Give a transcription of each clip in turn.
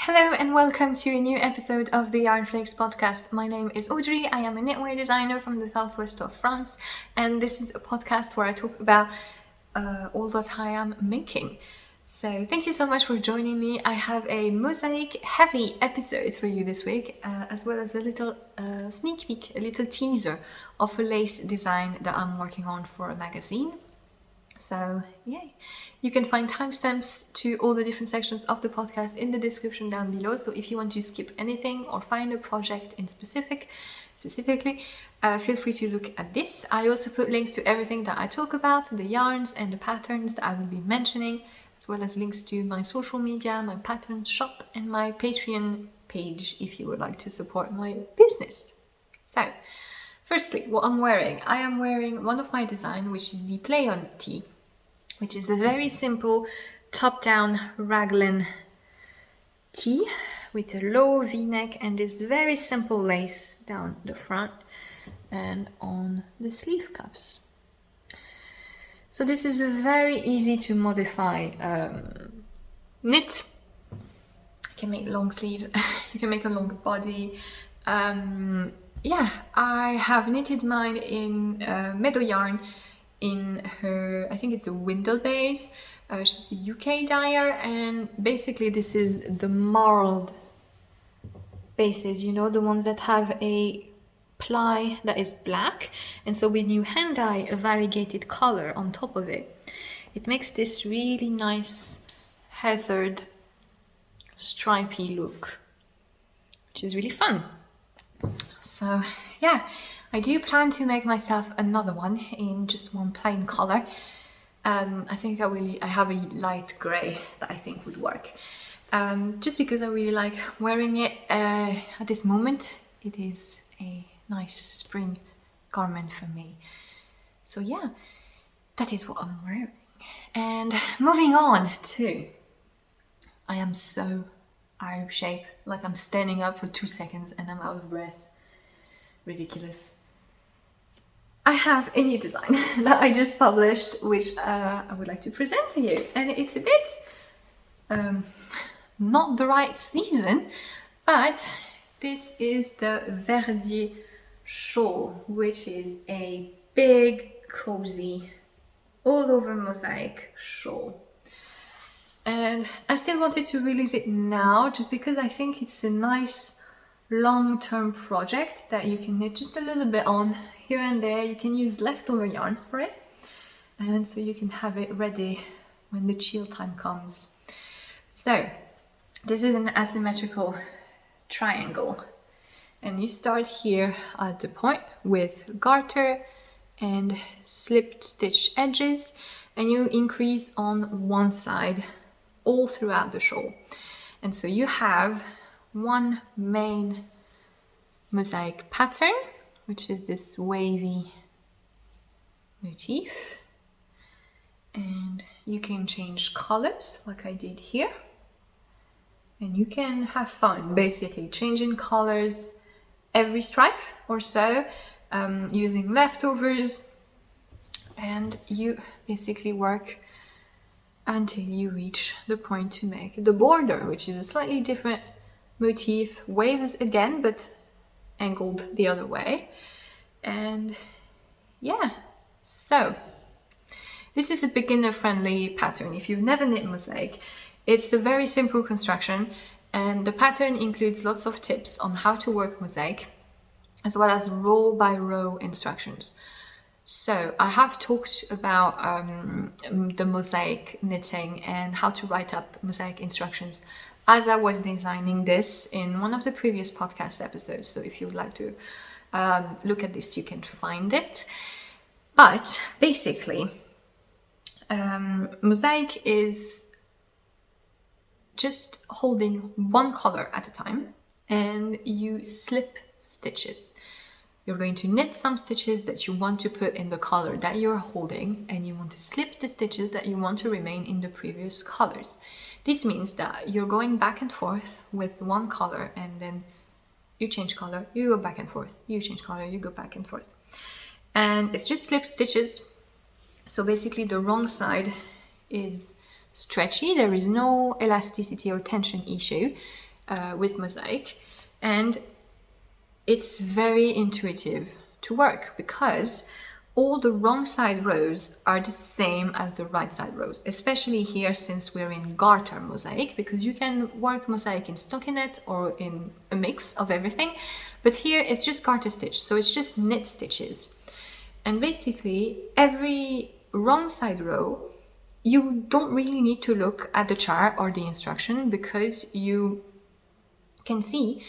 Hello and welcome to a new episode of the Yarnflakes Podcast. My name is Audrey, I am a knitwear designer from the southwest of France, and this is a podcast where I talk about all that I am making. So thank you so much for joining me. I have a Mosaïc heavy episode for you this week, as well as a little sneak peek, a little teaser of a lace design that I'm working on for a magazine. So yay! You can find timestamps to all the different sections of the podcast in the description down below. So if you want to skip anything or find a project in specifically, feel free to look at this. I also put links to everything that I talk about, the yarns and the patterns that I will be mentioning, as well as links to my social media, my pattern shop, and my Patreon page if you would like to support my business. So, firstly, what I'm wearing. I am wearing one of my designs, which is the Play-On tee, which is a very simple top-down raglan tee with a low V-neck and this very simple lace down the front and on the sleeve cuffs. So this is a very easy to modify knit. You can make long sleeves, you can make a long body. I have knitted mine in Meadow Yarn in her, I think it's a Windle base. She's a UK dyer, and basically this is the marled bases, you know, the ones that have a ply that is black, and so when you hand dye a variegated color on top of it, it makes this really nice heathered stripy look, which is really fun. So yeah, I do plan to make myself another one in just one plain color. I think I have a light grey that I think would work. Just because I really like wearing it at this moment. It is a nice spring garment for me. So yeah, that is what I'm wearing. And moving on to, I am so out of shape, like I'm standing up for 2 seconds and I'm out of breath. Ridiculous. I have a new design that I just published, which I would like to present to you, and it's a bit not the right season, but this is the Verdier Shawl, which is a big, cozy, all over mosaic shawl. And I still wanted to release it now, just because I think it's a nice long-term project that you can knit just a little bit on here and there. You can use leftover yarns for it, and so you can have it ready when the chill time comes. So this is an asymmetrical triangle, and you start here at the point with garter and slip stitch edges, and you increase on one side all throughout the shawl. And so you have one main mosaic pattern, which is this wavy motif, and you can change colors like I did here, and you can have fun basically changing colors every stripe or so, using leftovers, and you basically work until you reach the point to make the border, which is a slightly different motif, waves again but angled the other way. And yeah, so this is a beginner friendly pattern. If you've never knit mosaic, it's a very simple construction, and the pattern includes lots of tips on how to work mosaic, as well as row by row instructions. So I have talked about the mosaic knitting and how to write up mosaic instructions as I was designing this in one of the previous podcast episodes. So if you would like to look at this, you can find it. But basically, mosaic is just holding one color at a time, and you slip stitches. You're going to knit some stitches that you want to put in the color that you're holding, and you want to slip the stitches that you want to remain in the previous colors. This means that you're going back and forth with one color, and then you change color, you go back and forth, you change color, you go back and forth. And it's just slip stitches. So basically the wrong side is stretchy, there is no elasticity or tension issue. with Mosaïc, and it's very intuitive to work because all the wrong side rows are the same as the right side rows, especially here since we're in garter mosaic, because you can work mosaic in stockinette or in a mix of everything, but here it's just garter stitch, so it's just knit stitches. And basically every wrong side row, you don't really need to look at the chart or the instruction, because you can see,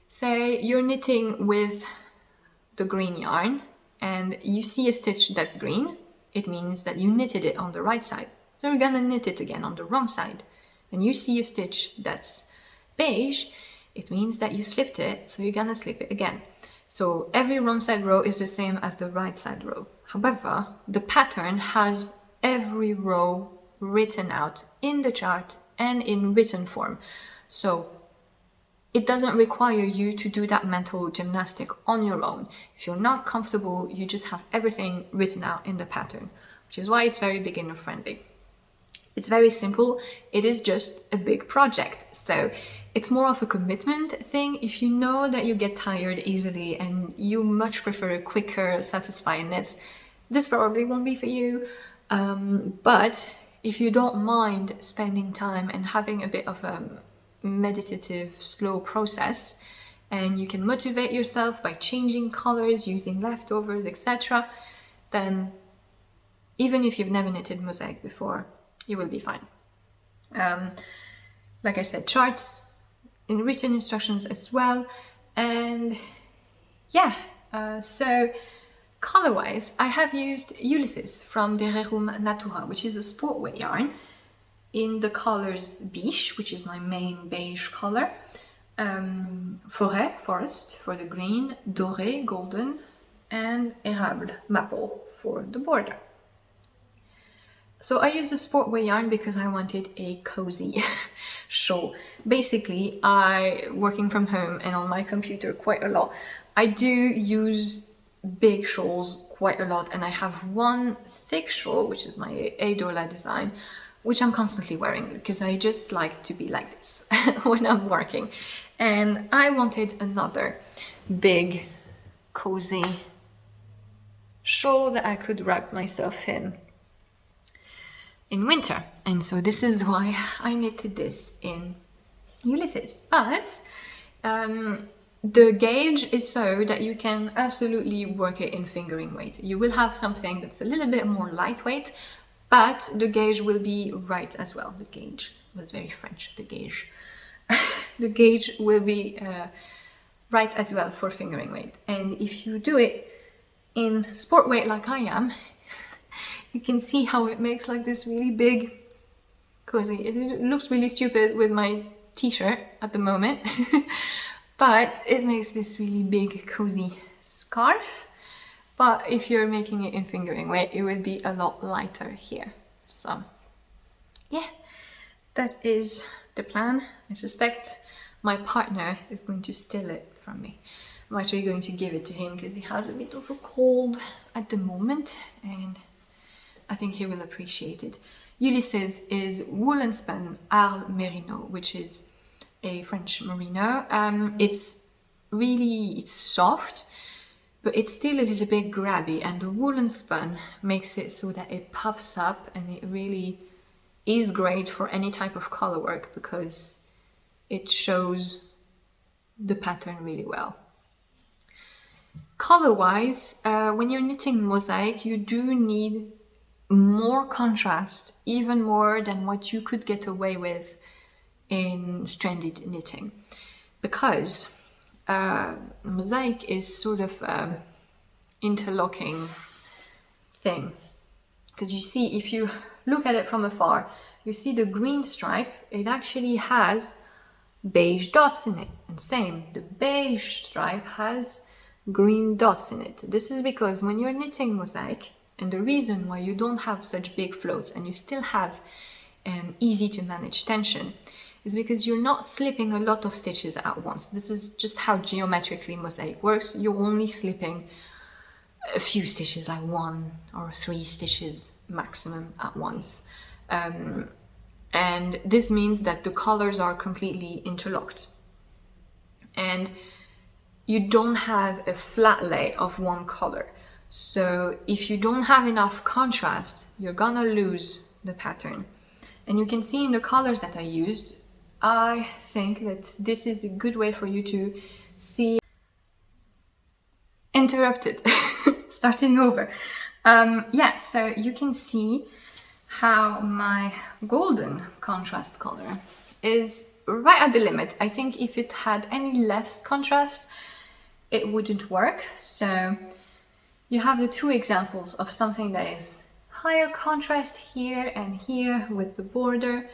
say you're knitting with the green yarn and you see a stitch that's green, it means that you knitted it on the right side. So you're gonna knit it again on the wrong side. And you see a stitch that's beige, it means that you slipped it, so you're gonna slip it again. So every wrong side row is the same as the right side row. However, the pattern has every row written out in the chart and in written form. So it doesn't require you to do that mental gymnastic on your own. If you're not comfortable, you just have everything written out in the pattern, which is why it's very beginner friendly. It's very simple. It is just a big project. So it's more of a commitment thing. If you know that you get tired easily and you much prefer quicker, satisfying knits, this probably won't be for you. But if you don't mind spending time and having a bit of a meditative, slow process, and you can motivate yourself by changing colors, using leftovers, etc., then even if you've never knitted mosaic before, you will be fine. Like I said, charts in written instructions as well. And yeah, so color-wise, I have used Ulysses from Verdier Natura, which is a sport weight yarn, in the colors beige, which is my main beige color, forêt, forest, for the green, doré, golden, and érable, maple, for the border. So I used the sport weight yarn because I wanted a cozy shawl. Basically, working from home and on my computer quite a lot, I do use big shawls quite a lot, and I have one thick shawl, which is my Eidola design, which I'm constantly wearing because I just like to be like this when I'm working. And I wanted another big, cozy shawl that I could wrap myself in winter. And so this is why I knitted this in Ulysses. But the gauge is so that you can absolutely work it in fingering weight. You will have something that's a little bit more lightweight, but the gauge will be right as well. The gauge was very French, the gauge. The gauge will be right as well for fingering weight. And if you do it in sport weight like I am, you can see how it makes like this really big cozy. It looks really stupid with my t-shirt at the moment, but it makes this really big cozy scarf. But if you're making it in fingering weight, it will be a lot lighter here. So yeah, that is the plan. I suspect my partner is going to steal it from me. I'm actually going to give it to him because he has a bit of a cold at the moment, and I think he will appreciate it. Ulysses is woolen spun Arles Merino, which is a French merino. It's soft, but it's still a little bit grabby, and the woolen spun makes it so that it puffs up, and it really is great for any type of color work because it shows the pattern really well. Color-wise, when you're knitting mosaic, you do need more contrast, even more than what you could get away with in stranded knitting, because mosaic is sort of interlocking thing. Because you see, if you look at it from afar, you see the green stripe, it actually has beige dots in it, and same, the beige stripe has green dots in it. This is because when you're knitting mosaic, and the reason why you don't have such big floats and you still have an easy to manage tension is because you're not slipping a lot of stitches at once. This is just how geometrically mosaic works. You're only slipping a few stitches, like 1 or 3 stitches maximum at once. And this means that the colors are completely interlocked. and you don't have a flat lay of one color. So if you don't have enough contrast, you're gonna lose the pattern. And you can see in the colors that I used, I think that this is a good way for you to see. Interrupted. Starting over. So you can see how my golden contrast color is right at the limit. I think if it had any less contrast, it wouldn't work. So you have the two examples of something that is higher contrast here and here with the border,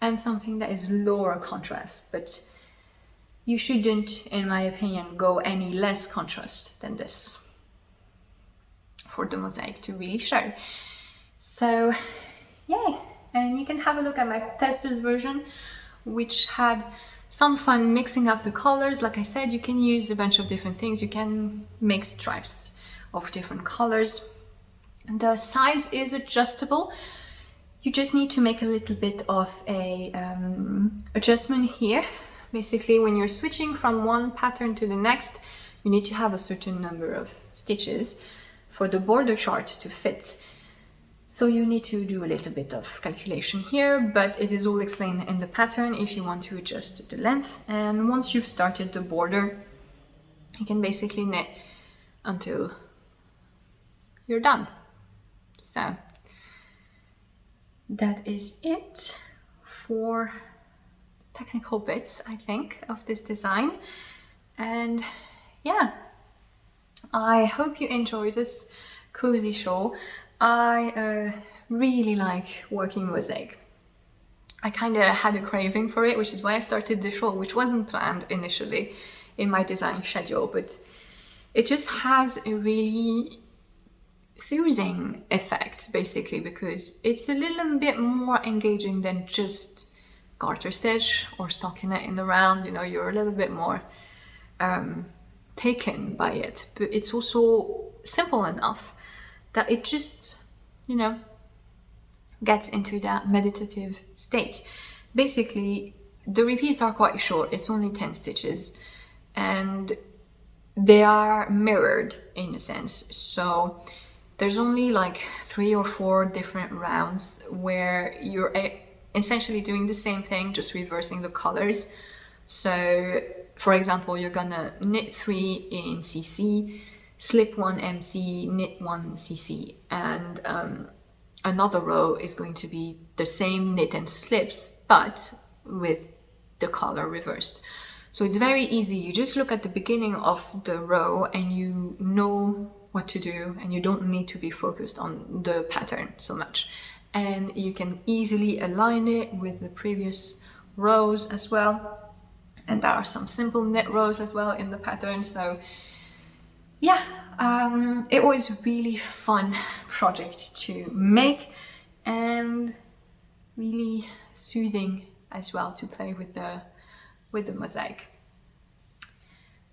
and something that is lower contrast. But you shouldn't, in my opinion, go any less contrast than this for the mosaic to really show. So yay, and you can have a look at my tester's version, which had some fun mixing up the colors. Like I said, you can use a bunch of different things. You can make stripes of different colors. The size is adjustable. You just need to make a little bit of a adjustment here. Basically, when you're switching from one pattern to the next, you need to have a certain number of stitches for the border chart to fit. So you need to do a little bit of calculation here, but it is all explained in the pattern if you want to adjust the length. And once you've started the border, you can basically knit until you're done. So that is it for technical bits, I think, of this design. And yeah, I hope you enjoyed this cozy shawl. I really like working mosaic. I kind of had a craving for it, which is why I started the shawl, which wasn't planned initially in my design schedule, but it just has a really soothing effect, basically, because it's a little bit more engaging than just garter stitch or stockinette in the round. You know, you're a little bit more taken by it, but it's also simple enough that it just, you know, gets into that meditative state. Basically, the repeats are quite short. It's only 10 stitches and they are mirrored in a sense. So there's only like 3 or 4 different rounds where you're essentially doing the same thing, just reversing the colors. So for example, you're gonna knit 3 in CC, slip 1 MC, knit 1 CC, and another row is going to be the same knit and slips, but with the color reversed. So it's very easy. You just look at the beginning of the row and you know what to do, and you don't need to be focused on the pattern so much. And you can easily align it with the previous rows as well. And there are some simple knit rows as well in the pattern. So yeah, it was a really fun project to make and really soothing as well to play with the mosaic.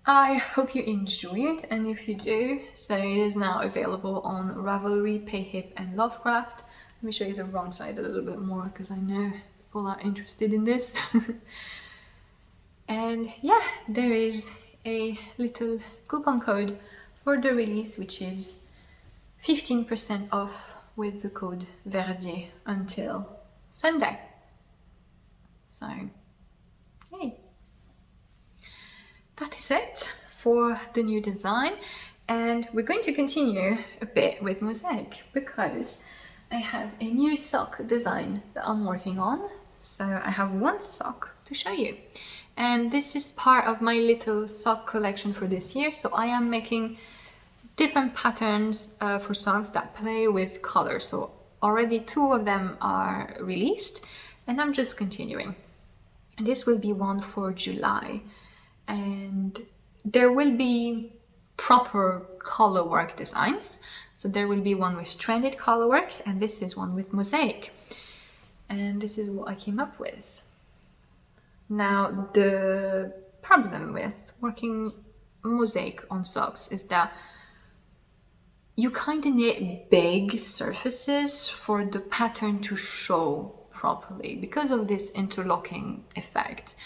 I hope you enjoy it, and if you do, so it is now available on Ravelry, Payhip and Lovecraft. Let me show you the wrong side a little bit more because I know people are interested in this. And yeah, there is a little coupon code for the release, which is 15% off with the code Verdier until Sunday. So, yay. That is it for the new design, and we're going to continue a bit with mosaic because I have a new sock design that I'm working on. So I have one sock to show you, and this is part of my little sock collection for this year. So I am making different patterns for socks that play with color. So already 2 of them are released and I'm just continuing. And this will be one for July, and there will be proper color work designs. So there will be one with stranded color work, and this is one with mosaic. And this is what I came up with. Now, the problem with working mosaic on socks is that you kind of need big surfaces for the pattern to show properly because of this interlocking effect.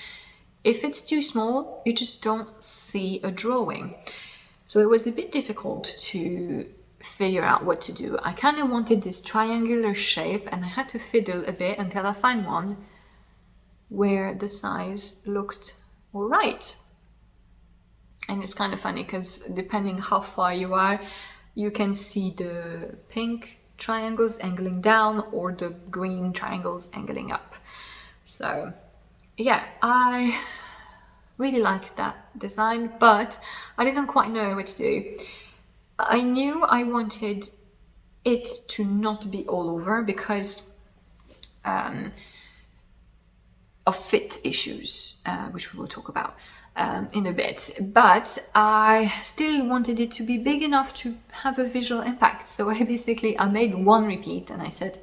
if it's too small, you just don't see a drawing. So it was a bit difficult to figure out what to do. I kind of wanted this triangular shape, and I had to fiddle a bit until I find one where the size looked all right. And it's kind of funny because depending how far you are, you can see the pink triangles angling down or the green triangles angling up. So yeah, I really liked that design, but I didn't quite know what to do. I knew I wanted it to not be all over because of fit issues, which we will talk about in a bit. But I still wanted it to be big enough to have a visual impact. So I made one repeat and I said,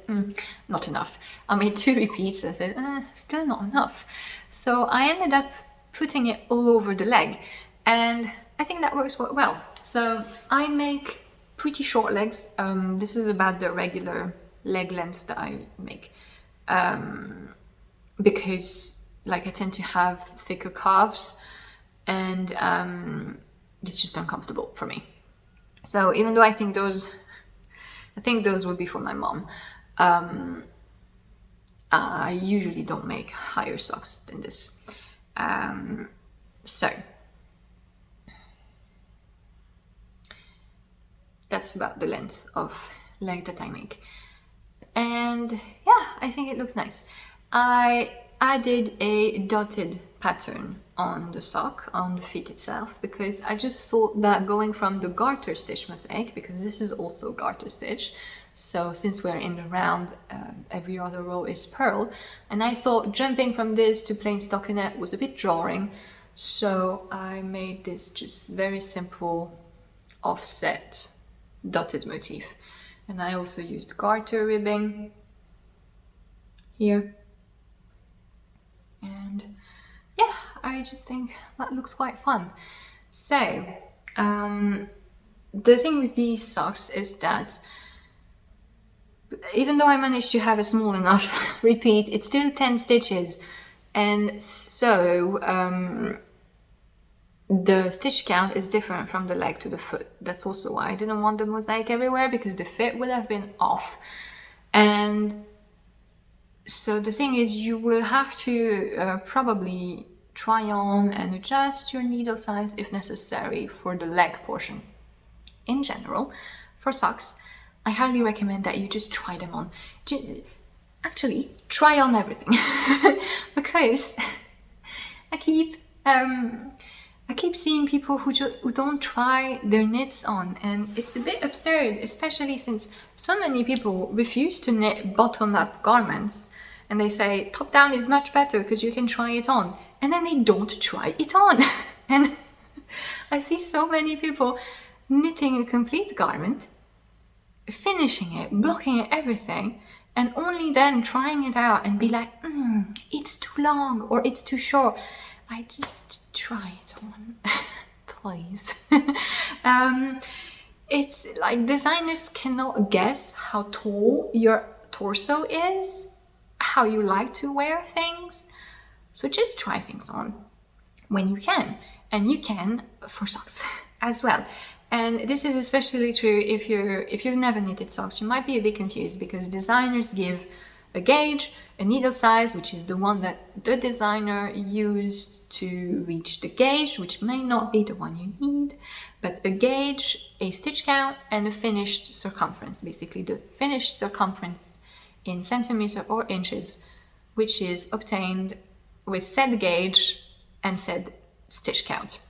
not enough. I made 2 repeats. I said, still not enough. So I ended up putting it all over the leg. And I think that works quite well. So I make pretty short legs. This is about the regular leg length that I make. Because I tend to have thicker calves, and it's just uncomfortable for me. So even though I think those would be for my mom, I usually don't make higher socks than this. So that's about the length of leg that I make. And yeah, I think it looks nice. I added a dotted pattern on the sock, on the feet itself, because I just thought that going from the garter stitch mosaic, because this is also garter stitch, so since we're in the round, every other row is purl, and I thought jumping from this to plain stockinette was a bit jarring, so I made this just very simple offset dotted motif. And I also used garter ribbing here. And yeah, I just think that looks quite fun. So the thing with these socks is that even though I managed to have a small enough repeat, it's still 10 stitches, and so the stitch count is different from the leg to the foot. That's also why I didn't want the mosaic everywhere, because the fit would have been off. And so the thing is, you will have to probably try on and adjust your needle size if necessary for the leg portion. In general, for socks, I highly recommend that you just try them on. Actually, try on everything. Because I keep seeing people who don't try their knits on, and it's a bit absurd, especially since so many people refuse to knit bottom-up garments, and they say top-down is much better because you can try it on, and then they don't try it on. And I see so many people knitting a complete garment, finishing it, blocking it, everything, and only then trying it out and be like, it's too long or it's too short. I just try it on, please. It's like designers cannot guess how tall your torso is, how you like to wear things. So just try things on when you can, and you can for socks as well. And this is especially true if you've never knitted socks. You might be a bit confused because designers give a gauge, a needle size, which is the one that the designer used to reach the gauge, which may not be the one you need, but a gauge, a stitch count, and a finished circumference, basically the finished circumference in centimeter or inches, which is obtained with said gauge and said stitch count.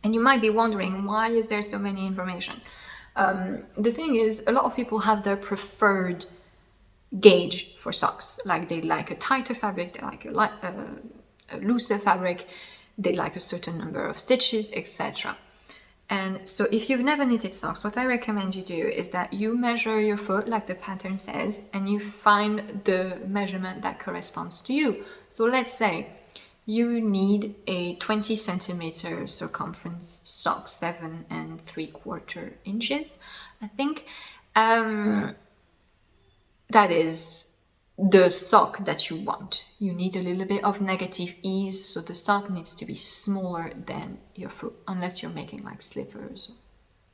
And you might be wondering, why is there so many information? The thing is, a lot of people have their preferred gauge for socks. Like they like a tighter fabric, they like a looser fabric, they like a certain number of stitches, etc. And so if you've never knitted socks, what I recommend you do is that you measure your foot like the pattern says, and you find the measurement that corresponds to you. So let's say you need a 20 centimeter circumference sock, 7 3/4 inches, I think. That is the sock that you want. You need a little bit of negative ease, so the sock needs to be smaller than your foot, unless you're making like slippers or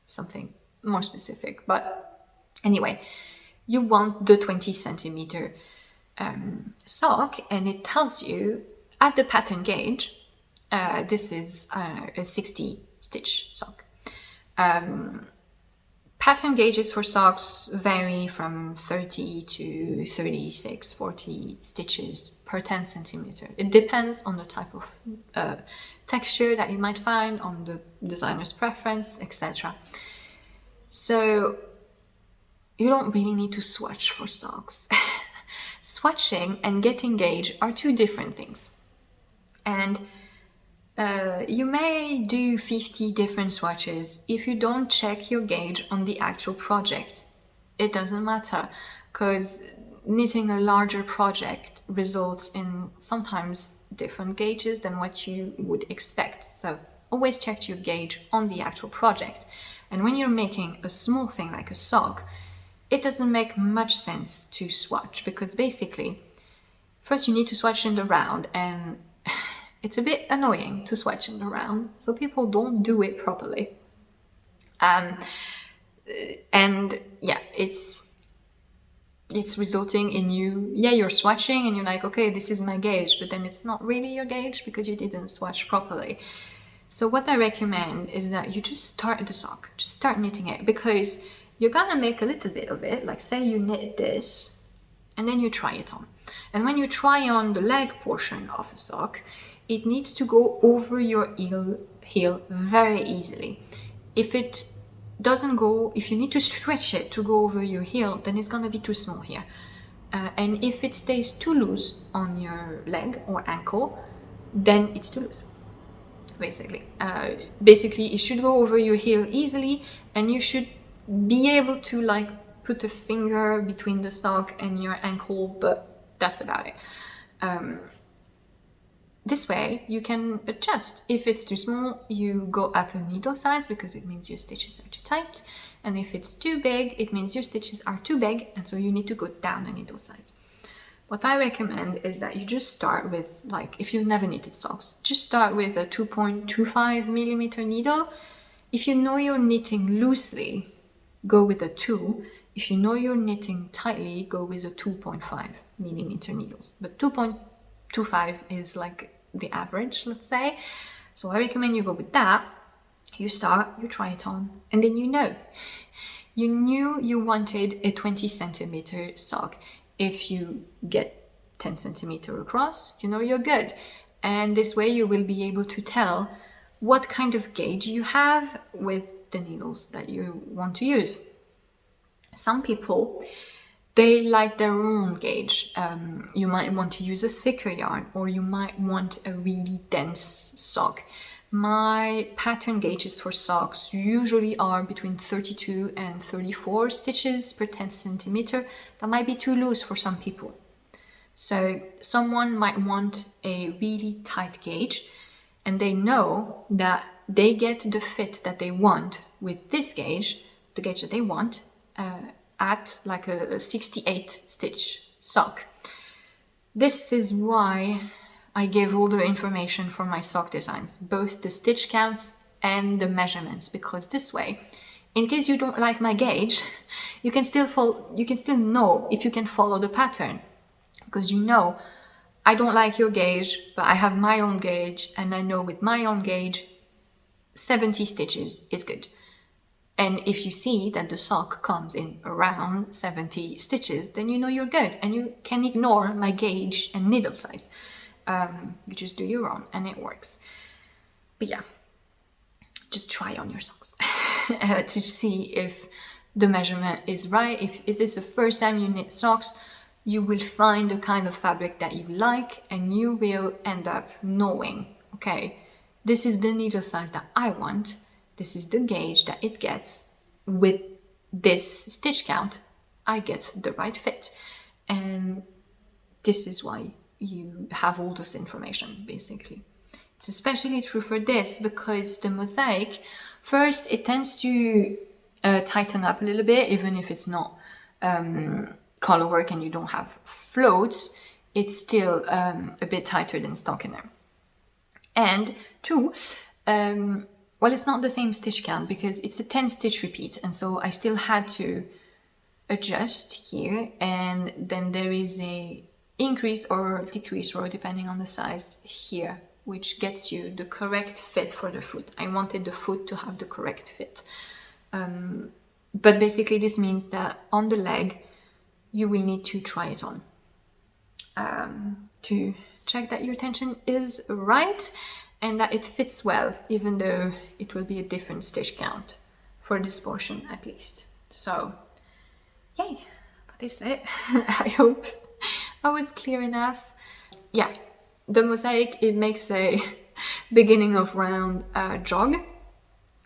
something more specific. But anyway, you want the 20 centimeter sock, and it tells you at the pattern gauge, this is a 60 stitch sock. Pattern gauges for socks vary from 30 to 36, 40 stitches per 10 centimeter. It depends on the type of texture that you might find, on the designer's preference, etc. So you don't really need to swatch for socks. Swatching and getting gauge are two different things. And you may do 50 different swatches. If you don't check your gauge on the actual project, it doesn't matter, because knitting a larger project results in sometimes different gauges than what you would expect. So always check your gauge on the actual project. And when you're making a small thing like a sock, it doesn't make much sense to swatch, because basically first you need to swatch in the round, and it's a bit annoying to swatch in the round, so people don't do it properly. And yeah, it's resulting in you're swatching and you're like, okay, this is my gauge, but then it's not really your gauge because you didn't swatch properly. So what I recommend is that you just start the sock, just start knitting it, because you're gonna make a little bit of it. Like say you knit this and then you try it on. And when you try on the leg portion of a sock, it needs to go over your heel very easily. If it doesn't go, if you need to stretch it to go over your heel, then it's gonna be too small here. And if it stays too loose on your leg or ankle, then it's too loose. Basically, it should go over your heel easily, and you should be able to like put a finger between the sock and your ankle, but that's about it. This way you can adjust. If it's too small, you go up a needle size, because it means your stitches are too tight. And if it's too big, it means your stitches are too big, and so you need to go down a needle size. What I recommend is that you just start with, like, if you've never knitted socks, just start with a 2.25 millimeter needle. If you know you're knitting loosely, go with a 2. If you know you're knitting tightly, go with a 2.5 millimeter needles. But 2.25 is like the average, let's say. So I recommend you go with that. You start, you try it on, and then you know. You knew you wanted a 20 centimeter sock. If you get 10 centimeter across, you know you're good. And this way you will be able to tell what kind of gauge you have with the needles that you want to use. Some people, they like their own gauge. You might want to use a thicker yarn, or you might want a really dense sock. My pattern gauges for socks usually are between 32 and 34 stitches per 10 centimeter. That might be too loose for some people. So someone might want a really tight gauge, and they know that they get the fit that they want with this gauge, the gauge that they want, at like a 68 stitch sock. This is why I gave all the information for my sock designs, both the stitch counts and the measurements, because this way, in case you don't like my gauge, you can still know if you can follow the pattern, because you know, I don't like your gauge, but I have my own gauge, and I know with my own gauge 70 stitches is good. And if you see that the sock comes in around 70 stitches, then you know you're good, and you can ignore my gauge and needle size. You just do your own, and it works. But yeah, just try on your socks to see if the measurement is right. If this is the first time you knit socks, you will find the kind of fabric that you like, and you will end up knowing, okay, this is the needle size that I want, this is the gauge that it gets. With this stitch count, I get the right fit. And this is why you have all this information, basically. It's especially true for this, because the Mosaïc, first, it tends to tighten up a little bit, even if it's not color work and you don't have floats, it's still a bit tighter than stockinette. And 2, well, it's not the same stitch count because it's a 10 stitch repeat, and so I still had to adjust here, and then there is a increase or decrease row depending on the size here, which gets you the correct fit for the foot. I wanted the foot to have the correct fit. But basically this means that on the leg, you will need to try it on to check that your tension is right and that it fits well, even though it will be a different stitch count for this portion at least. So, yay, that is it. I hope I was clear enough. Yeah, the Mosaïc, it makes a beginning of round jog.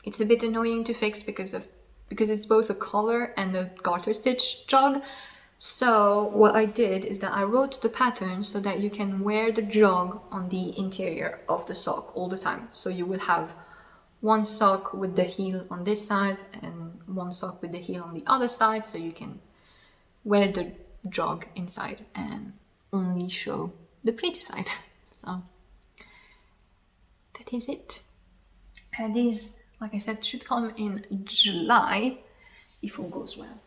It's a bit annoying to fix because it's both a collar and a garter stitch jog. So what I did is that I wrote the pattern so that you can wear the jog on the interior of the sock all the time. So you will have one sock with the heel on this side and one sock with the heel on the other side, so you can wear the jog inside and only show the pretty side. So that is it. These, like I said, should come in July if all goes well.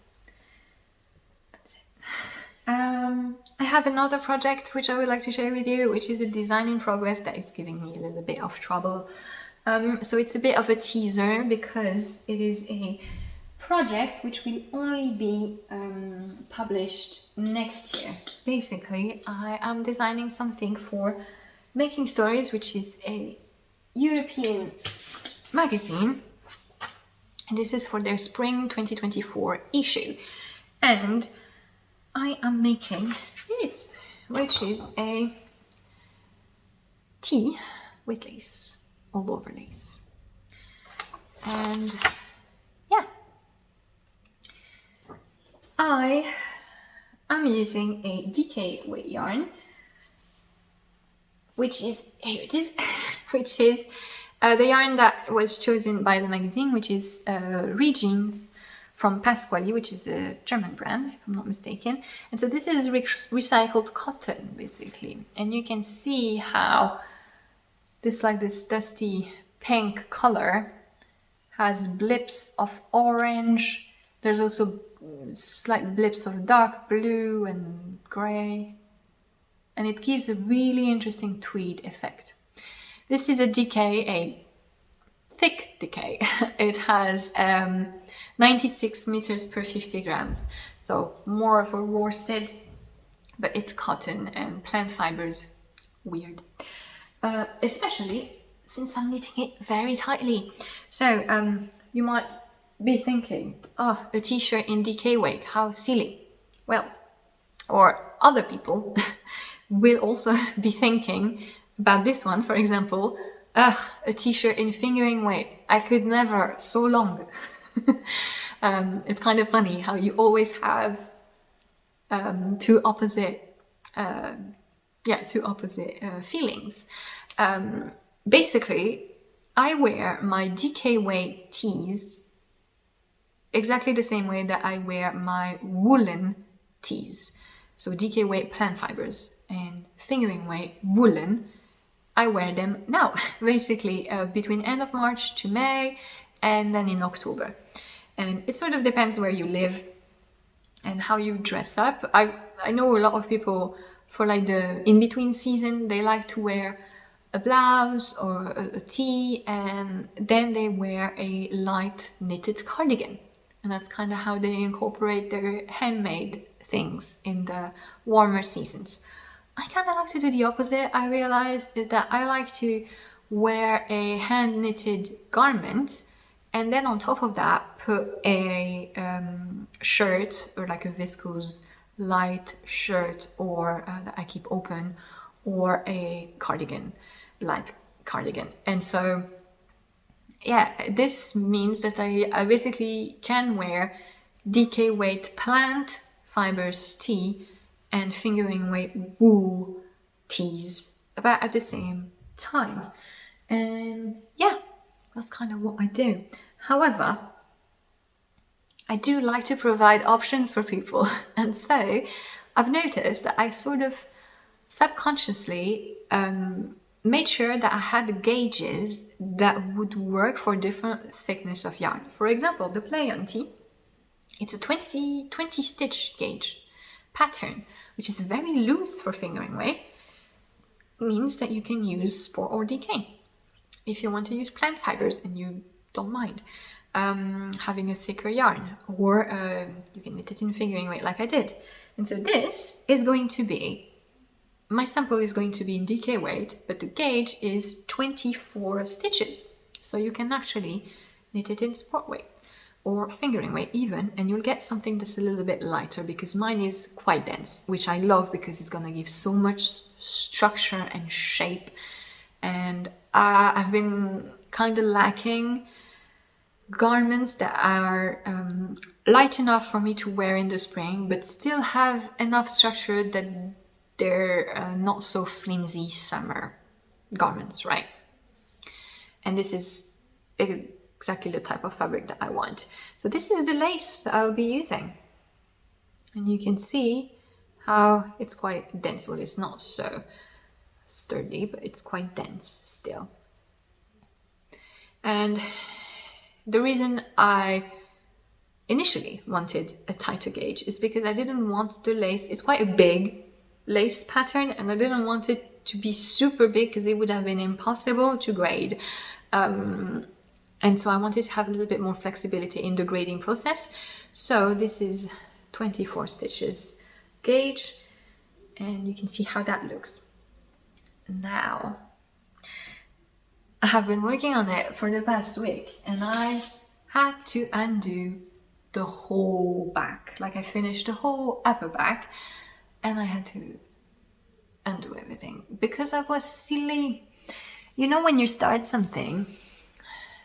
I have another project which I would like to share with you, which is a design in progress that is giving me a little bit of trouble. So it's a bit of a teaser because it is a project which will only be published next year. Basically, I am designing something for Making Stories, which is a European magazine, and this is for their spring 2024 issue. And I am making this, which is a tee with lace, all over lace. And yeah, I am using a DK weight yarn, which is, here it is, which is the yarn that was chosen by the magazine, which is Regines from Pasquali, which is a German brand, if I'm not mistaken. And so this is recycled cotton, basically. And you can see how this dusty pink color has blips of orange. There's also slight blips of dark blue and gray. And it gives a really interesting tweed effect. This is a DK, a thick DK. It has 96 meters per 50 grams. So more of a worsted, but it's cotton and plant fibers. Weird. Especially since I'm knitting it very tightly. So you might be thinking, oh, a t-shirt in DK weight, how silly. Well, or other people will also be thinking about this one, for example, a t-shirt in fingering weight. I could never, so long. It's kind of funny how you always have two opposite feelings. Basically, I wear my DK weight tees exactly the same way that I wear my woolen tees. So DK weight plant fibers and fingering weight woolen, I wear them now, basically between end of March to May and then in October. And it sort of depends where you live and how you dress up. I know a lot of people for like the in-between season, they like to wear a blouse or a tee, and then they wear a light knitted cardigan. And that's kind of how they incorporate their handmade things in the warmer seasons. I kind of like to do the opposite. I realized is that I like to wear a hand knitted garment and then on top of that put a shirt or like a viscose light shirt or that I keep open, or a cardigan, light cardigan. And so yeah, this means that I basically can wear DK weight plant fibers tee and fingering weight wool tees about at the same time. And yeah, that's kind of what I do. However, I do like to provide options for people, and so I've noticed that I sort of subconsciously made sure that I had gauges that would work for different thickness of yarn. For example, the Play Auntie, it's a 20 stitch gauge pattern, which is very loose for fingering weight. It means that you can use Sport or DK. If you want to use plant fibers and you don't mind having a thicker yarn, or you can knit it in fingering weight like I did. And so this is going to be, my sample is going to be in DK weight, but the gauge is 24 stitches. So you can actually knit it in sport weight or fingering weight even, and you'll get something that's a little bit lighter, because mine is quite dense, which I love because it's going to give so much structure and shape. And I've been kind of lacking garments that are light enough for me to wear in the spring, but still have enough structure that they're not so flimsy summer garments, right? And this is exactly the type of fabric that I want. So this is the lace that I'll be using. And you can see how it's quite dense. Well, it's not so sturdy, but it's quite dense still. And the reason I initially wanted a tighter gauge is because I didn't want the lace, it's quite a big lace pattern, and I didn't want it to be super big because it would have been impossible to grade. And so I wanted to have a little bit more flexibility in the grading process. So this is 24 stitches gauge, and you can see how that looks. Now, I have been working on it for the past week, and I had to undo the whole back. Like, I finished the whole upper back, and I had to undo everything because I was silly. You know, when you start something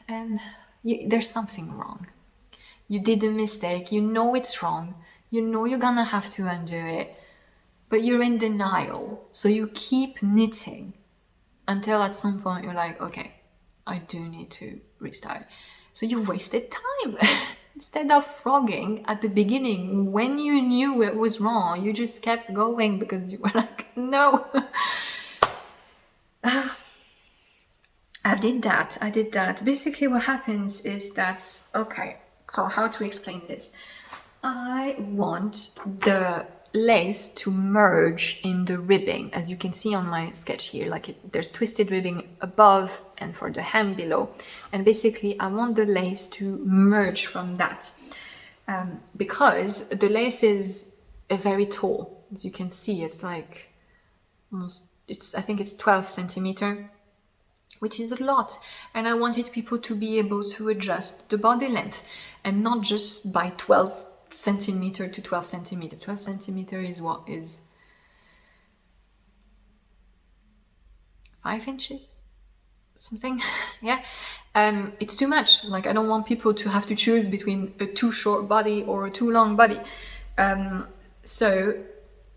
and there's something wrong, you did a mistake, you know it's wrong, you know you're gonna have to undo it, but you're in denial, so you keep knitting until at some point you're like, okay, I do need to restart. So you wasted time. Instead of frogging at the beginning when you knew it was wrong, you just kept going because you were like, no. I did that. Basically what happens is that, okay, so how to explain this? I want the lace to merge in the ribbing, as you can see on my sketch here. Like, there's twisted ribbing above and for the hem below, and basically I want the lace to merge from that, because the lace is very tall. As you can see, it's like almost, I think it's 12 centimeter, which is a lot, and I wanted people to be able to adjust the body length, and not just by 12 centimeter to 12 centimeter. 12 centimeter is what is 5 inches, something. Yeah, it's too much. Like, I don't want people to have to choose between a too short body or a too long body. So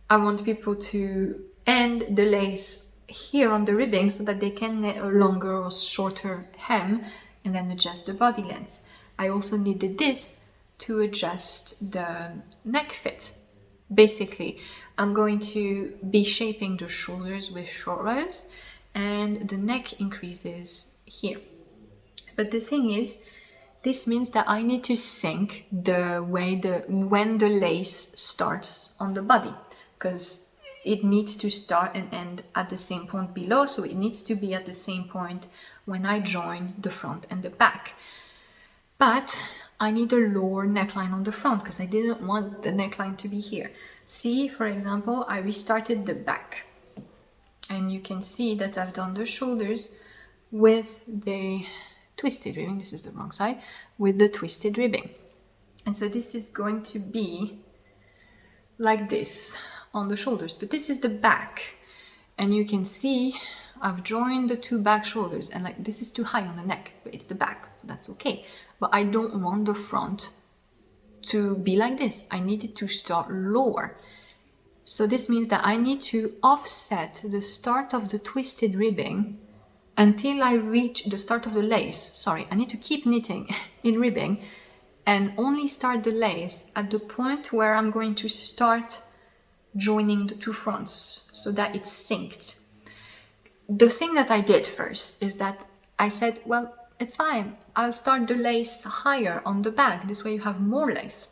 I want people to end the lace here on the ribbing so that they can knit a longer or shorter hem and then adjust the body length. I also needed this to adjust the neck fit. Basically, I'm going to be shaping the shoulders with short rows, and the neck increases here. But the thing is, this means that I need to sync the way when the lace starts on the body, because it needs to start and end at the same point below, so it needs to be at the same point when I join the front and the back. But I need a lower neckline on the front because I didn't want the neckline to be here. See, for example, I restarted the back, and you can see that I've done the shoulders with the twisted ribbing. This is the wrong side, with the twisted ribbing. And so this is going to be like this on the shoulders, but this is the back, and you can see I've joined the two back shoulders, and like, this is too high on the neck, but it's the back, so that's okay. But I don't want the front to be like this. I need it to start lower. So this means that I need to offset the start of the twisted ribbing until I reach the start of the lace. Sorry, I need to keep knitting in ribbing and only start the lace at the point where I'm going to start joining the two fronts so that it's synced. The thing that I did first is that I said, well, it's fine, I'll start the lace higher on the back, this way you have more lace.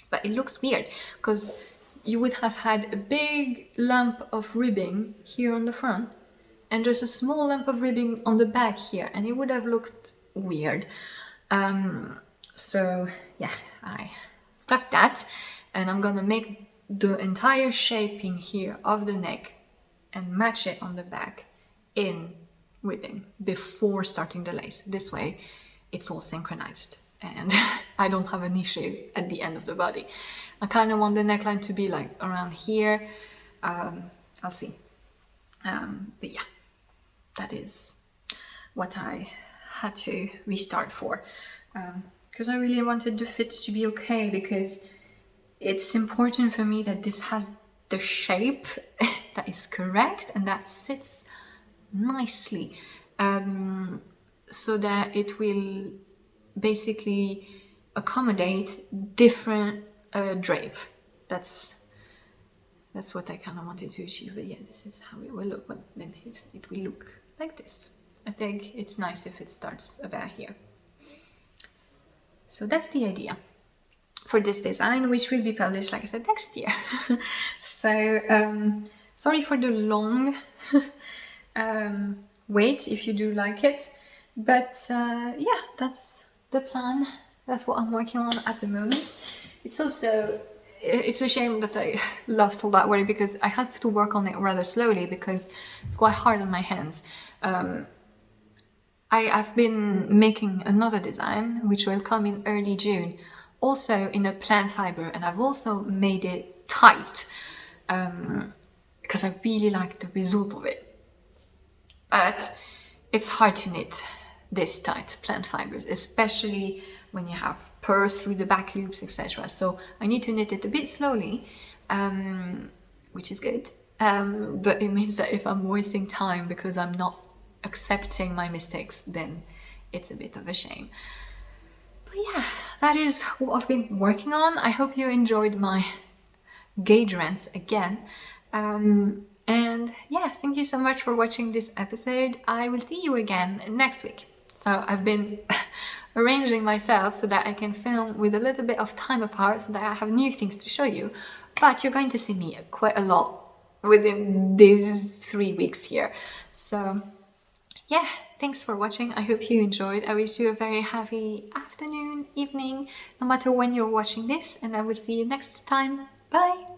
But it looks weird because you would have had a big lump of ribbing here on the front and just a small lump of ribbing on the back here, and it would have looked weird. So yeah, I stuck that, and I'm gonna make the entire shaping here of the neck and match it on the back in ribbing before starting the lace. This way it's all synchronized and I don't have an issue at the end of the body. I kind of want the neckline to be like around here. I'll see. But yeah, that is what I had to restart for, because I really wanted the fit to be okay, because it's important for me that this has the shape that is correct and that sits nicely, so that it will basically accommodate different drape. That's what I kind of wanted to achieve. But yeah, this is how it will look. But then it will look like this. I think it's nice if it starts about here. So that's the idea for this design, which will be published, like I said, next year. So sorry for the long wait, if you do like it, but yeah, that's the plan. That's what I'm working on at the moment. It's a shame that I lost all that work, because I have to work on it rather slowly because it's quite hard on my hands. I've been making another design which will come in early June, also in a plant fiber, and I've also made it tight because I really like the result of it. But it's hard to knit this tight plant fibers, especially when you have purr through the back loops, etc. So I need to knit it a bit slowly, which is good. But it means that if I'm wasting time because I'm not accepting my mistakes, then it's a bit of a shame. But yeah, that is what I've been working on. I hope you enjoyed my gauge rants again. And yeah, thank you so much for watching this episode. I will see you again next week. So I've been arranging myself so that I can film with a little bit of time apart so that I have new things to show you. But you're going to see me quite a lot within these 3 weeks here. So yeah, thanks for watching. I hope you enjoyed. I wish you a very happy afternoon, evening, no matter when you're watching this, and I will see you next time. Bye!